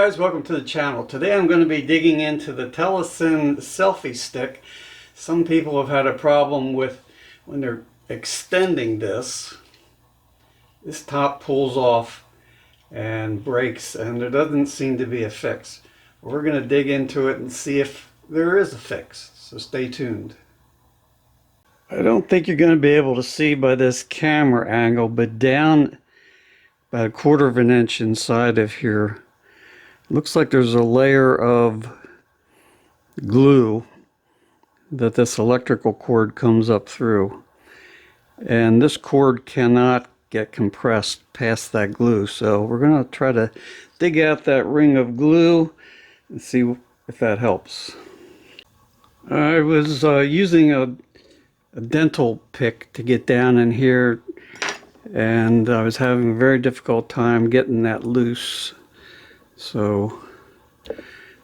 guys, welcome to the channel. Today I'm going to be digging into the Telesin Selfie Stick. Some people have had a problem with when they're extending this top pulls off and breaks, and there doesn't seem to be a fix. We're going to dig into it and see if there is a fix, so stay tuned. I don't think you're going to be able to see by this camera angle, but down about 1/4 of an inch inside of here, looks like there's a layer of glue that this electrical cord comes up through. And this cord cannot get compressed past that glue. So we're going to try to dig out that ring of glue and see if that helps. I was using a dental pick to get down in here, and I was having a very difficult time getting that loose. So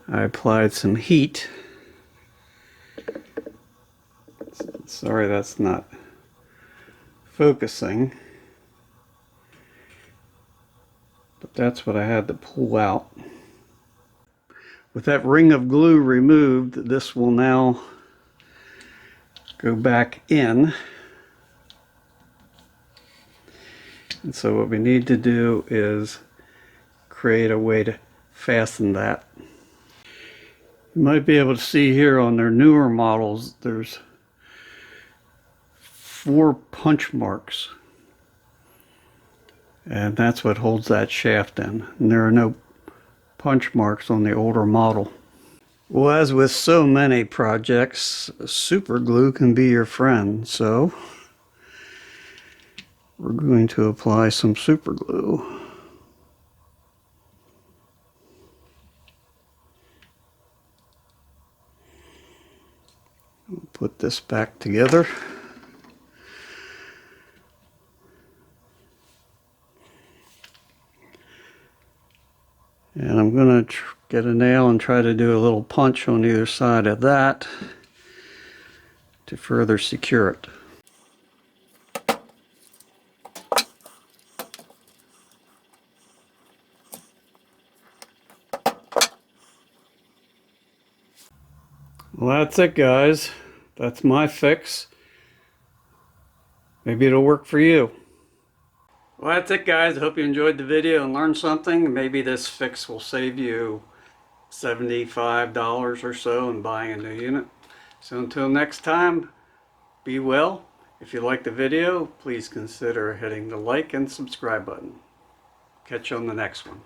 I applied some heat. Sorry, that's not focusing. But that's what I had to pull out. With that ring of glue removed, this will now go back in. And so what we need to do is create a way to fasten that. You might be able to see here on their newer models, there's 4 punch marks, and that's what holds that shaft in, and there are no punch marks on the older model. Well, as with so many projects, super glue can be your friend, so we're going to apply some super glue. Put this back together. And I'm going to get a nail and try to do a little punch on either side of that to further secure it. Well, that's it, guys. That's my fix. Maybe it'll work for you. Well, that's it, guys. I hope you enjoyed the video and learned something. Maybe this fix will save you $75 or so in buying a new unit. So until next time, be well. If you liked the video, please consider hitting the like and subscribe button. Catch you on the next one.